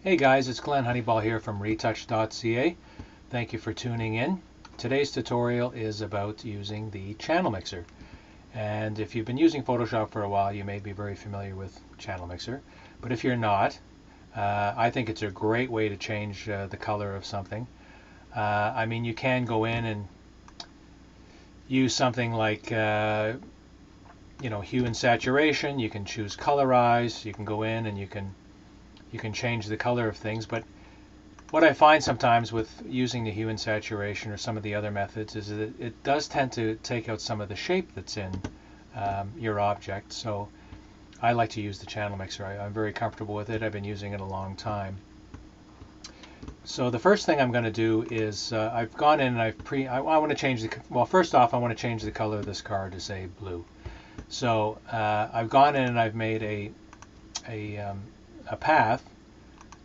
Hey guys, it's Glenn Honeyball here from retouch.ca. Thank you for tuning in. Today's tutorial is about using the channel mixer. And if you've been using Photoshop for a while, you may be very familiar with channel mixer. But if you're not, I think it's a great way to change the color of something. I mean, you can go in and use something like hue and saturation. You can choose colorize. You can go in and you can change the color of things, but what I find sometimes with using the hue and saturation or some of the other methods is that it does tend to take out some of the shape that's in your object. So I like to use the channel mixer. I'm very comfortable with it. I've been using it a long time. So the first thing I'm going to do is I've gone in and I want to change first off I want to change the color of this card to say blue. So I've gone in and I've made a path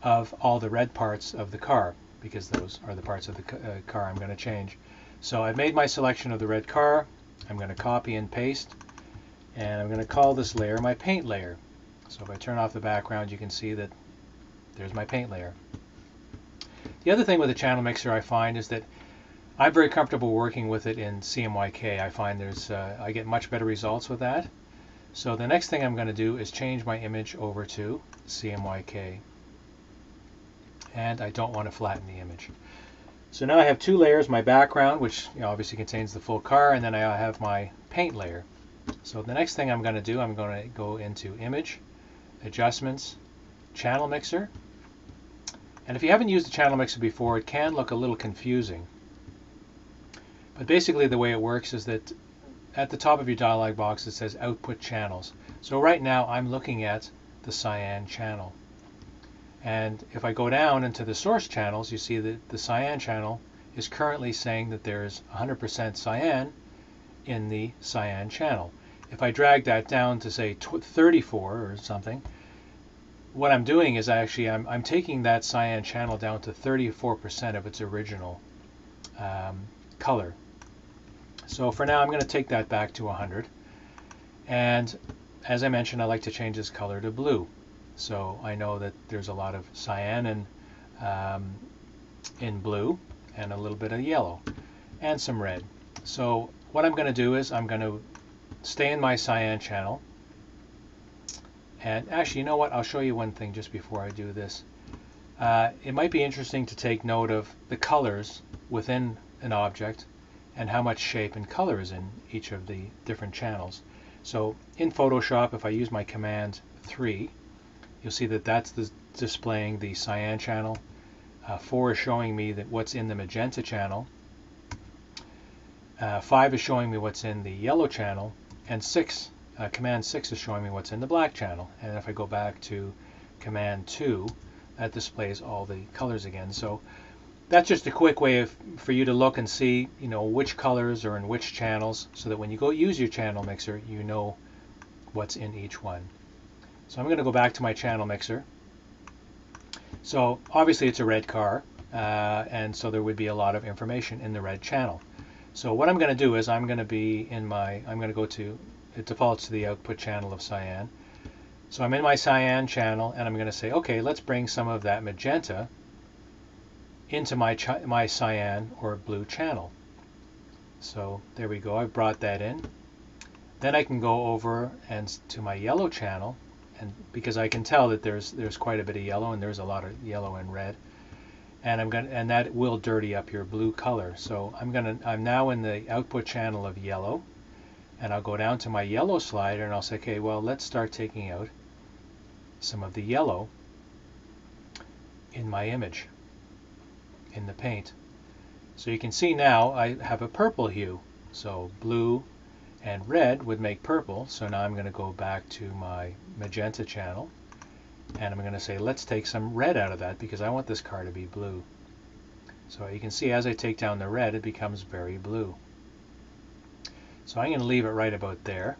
of all the red parts of the car, because those are the parts of the car I'm going to change. So I've made my selection of the red car. I'm going to copy and paste, and I'm going to call this layer my paint layer. So if I turn off the background, you can see that there's my paint layer. The other thing with the channel mixer I find is that I'm very comfortable working with it in CMYK. I find I get much better results with that. So the next thing I'm going to do is change my image over to CMYK. And I don't want to flatten the image. So now I have two layers, my background, which obviously contains the full car, and then I have my paint layer. So the next thing I'm going to do, I'm going to go into Image, Adjustments, Channel Mixer. And if you haven't used the channel mixer before, it can look a little confusing. But basically the way it works is that at the top of your dialog box it says Output Channels. So right now I'm looking at the cyan channel. And if I go down into the source channels, you see that the cyan channel is currently saying that there's 100% cyan in the cyan channel. If I drag that down to say 34 or something, what I'm doing is I'm taking that cyan channel down to 34% of its original color. So for now I'm going to take that back to 100. And as I mentioned, I like to change this color to blue. So I know that there's a lot of cyan in blue and a little bit of yellow and some red. So what I'm going to do is I'm going to stay in my cyan channel. And actually, you know what? I'll show you one thing just before I do this. It might be interesting to take note of the colors within an object and how much shape and color is in each of the different channels. So in Photoshop, if I use my Command 3, you'll see that that's displaying the cyan channel. 4 is showing me that what's in the magenta channel. 5 is showing me what's in the yellow channel, and Command 6 is showing me what's in the black channel. And if I go back to Command 2, that displays all the colors again. So that's just a quick way for you to look and see, which colors are in which channels, so that when you go use your channel mixer, you know what's in each one. So I'm going to go back to my channel mixer. So obviously it's a red car, and so there would be a lot of information in the red channel. So what I'm going to do is I'm going to go to, it defaults to the output channel of cyan. So I'm in my cyan channel, and I'm going to say, okay, let's bring some of that magenta into my cyan or blue channel. So there we go, I've brought that in. Then I can go over and to my yellow channel, and because I can tell that there's quite a bit of yellow, and there's a lot of yellow and red, and that will dirty up your blue color. So I'm now in the output channel of yellow, and I'll go down to my yellow slider and I'll say, okay, well, let's start taking out some of the yellow in my image, in the paint. So you can see now I have a purple hue. So blue and red would make purple. So now I'm going to go back to my magenta channel, and I'm going to say, let's take some red out of that, because I want this car to be blue. So you can see as I take down the red, it becomes very blue. So I'm going to leave it right about there.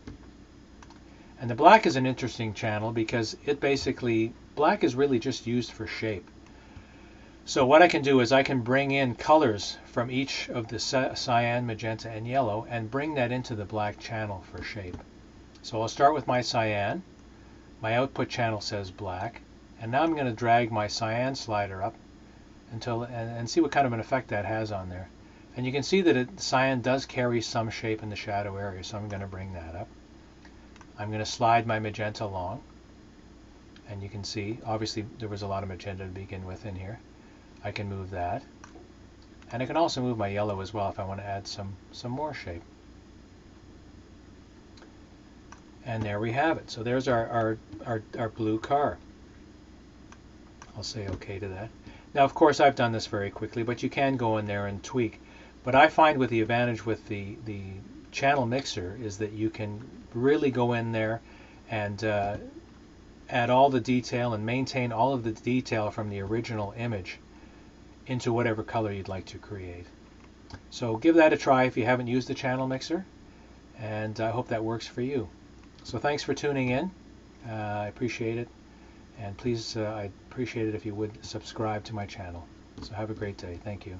And the black is an interesting channel because black is really just used for shape. So what I can do is I can bring in colors from each of the cyan, magenta, and yellow and bring that into the black channel for shape. So I'll start with my cyan. My output channel says black, And now I'm going to drag my cyan slider up until and see what kind of an effect that has on there. And you can see that cyan does carry some shape in the shadow area, so I'm going to bring that up. I'm going to slide my magenta along, and you can see obviously there was a lot of magenta to begin with in here. I can move that, and I can also move my yellow as well if I want to add some more shape. And there we have it. So there's our blue car. I'll say OK to that. Now, of course, I've done this very quickly, but you can go in there and tweak. But I find with the advantage with the channel mixer is that you can really go in there and add all the detail and maintain all of the detail from the original image into whatever color you'd like to create. So give that a try if you haven't used the channel mixer, and I hope that works for you. So thanks for tuning in. I appreciate it. And please, I'd appreciate it if you would subscribe to my channel. So have a great day. Thank you.